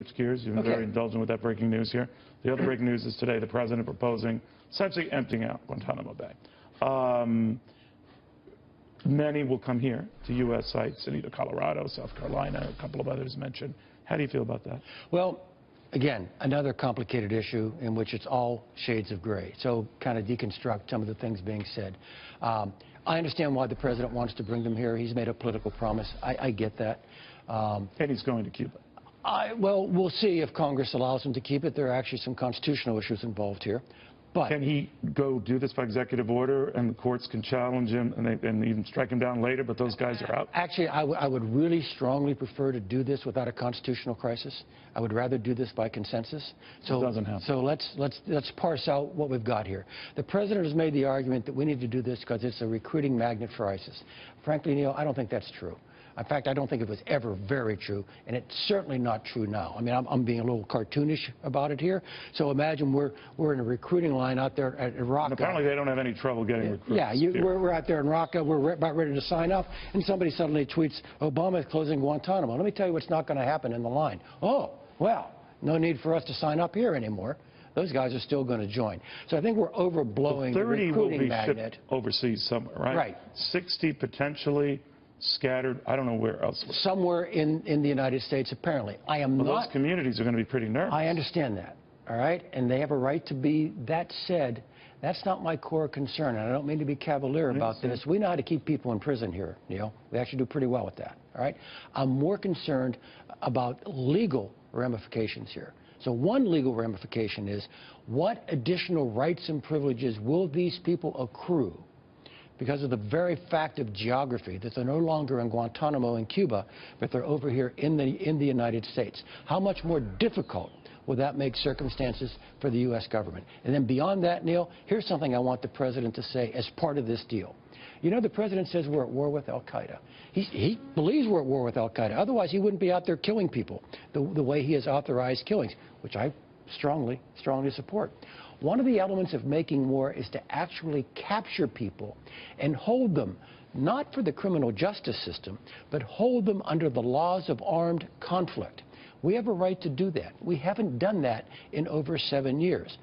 switch gears. You've been very indulgent with that breaking news here. The other breaking news is today the president proposing essentially emptying out Guantanamo Bay. Many will come here to U.S. sites in either Colorado, South Carolina, a couple of others mentioned. How do you feel about that? Well, again, another complicated issue in which it's all shades of gray. So kind of deconstruct some of the things being said. I understand why the president wants to bring them here. He's made a political promise. I get that. And he's going to Cuba. Well, we'll see if Congress allows him to keep it. There are actually some constitutional issues involved here. But can he go do this by executive order and the courts can challenge him and even strike him down later, but those guys are out? Actually, I would really strongly prefer to do this without a constitutional crisis. I would rather do this by consensus. So, it doesn't happen. So let's parse out what we've got here. The president has made the argument that we need to do this because it's a recruiting magnet for ISIS. Frankly, Neil, I don't think that's true. In fact, I don't think it was ever very true, and it's certainly not true now. I mean, I'm being a little cartoonish about it here. So imagine we're in a recruiting line out there at Raqqa. And apparently they don't have any trouble getting recruits. Yeah, we're out there in Raqqa. We're about ready to sign up, and somebody suddenly tweets, Obama is closing Guantanamo. Let me tell you what's not going to happen in the line. Oh, well, no need for us to sign up here anymore. Those guys are still going to join. So I think we're overblowing the recruiting magnet. 30 will be shipped overseas somewhere, right? Right. 60 potentially scattered, I don't know where else. Somewhere in the United States, apparently. I am not. Those communities are going to be pretty nervous. I understand that, all right? And they have a right to be. That said, that's not my core concern, and I don't mean to be cavalier about this. We know how to keep people in prison here, Neil. We actually do pretty well with that, all right? I'm more concerned about legal ramifications here. So one legal ramification is, what additional rights and privileges will these people accrue because of the very fact of geography, that they're no longer in Guantanamo in Cuba, but they're over here in the United States? How much more difficult will that make circumstances for the U.S. government? And then beyond that, Neil, here's something I want the president to say as part of this deal. You know, the president says we're at war with al-Qaeda. He believes we're at war with al-Qaeda. Otherwise, he wouldn't be out there killing people the way he has authorized killings, which I strongly support. One of the elements of making war is to actually capture people and hold them, not for the criminal justice system, but hold them under the laws of armed conflict. We have a right to do that. We haven't done that in over 7 years.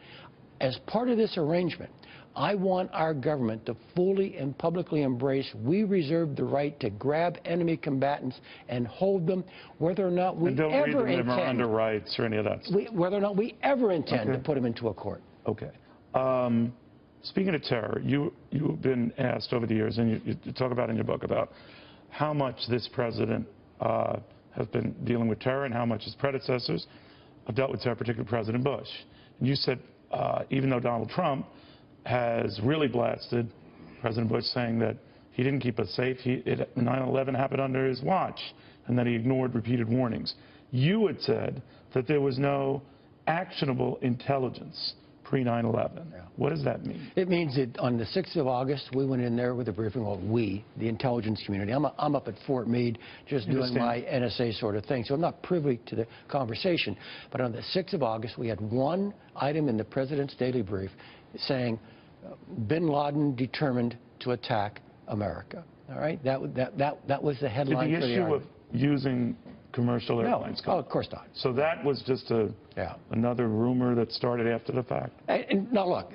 As part of this arrangement, I want our government to fully and publicly embrace we reserve the right to grab enemy combatants and hold them, whether or not we ever intend under rights or any of that stuff. Whether or not we ever intend to put them into a court. Okay. Speaking of terror, you've been asked over the years, and you talk about in your book about how much this president has been dealing with terror and how much his predecessors have dealt with terror, particularly President Bush. And you said even though Donald Trump has really blasted President Bush, saying that he didn't keep us safe, 9/11 happened under his watch, and that he ignored repeated warnings. You had said that there was no actionable intelligence pre-9/11. Yeah. What does that mean? It means that on the 6th of August, we went in there with a briefing, well, we, the intelligence community. I'm up at Fort Meade just doing my NSA sort of thing, so I'm not privy to the conversation. But on the 6th of August, we had one item in the president's daily brief saying, bin Laden determined to attack America. All right? That was the headline for the issue of using commercial airlines. No, of course not. So that was just another rumor that started after the fact. And now look,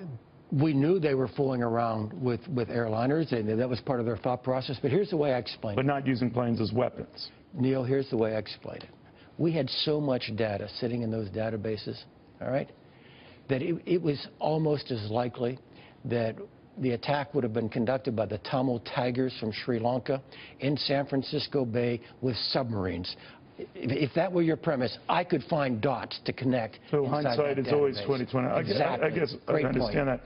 we knew they were fooling around with airliners, and that was part of their thought process. But here's the way I explain it. But not using planes as weapons. Neil, here's the way I explain it. We had so much data sitting in those databases, all right, that it was almost as likely that the attack would have been conducted by the Tamil Tigers from Sri Lanka in San Francisco Bay with submarines. If that were your premise, I could find dots to connect. So hindsight is always 20/20. Exactly. I guess I understand that.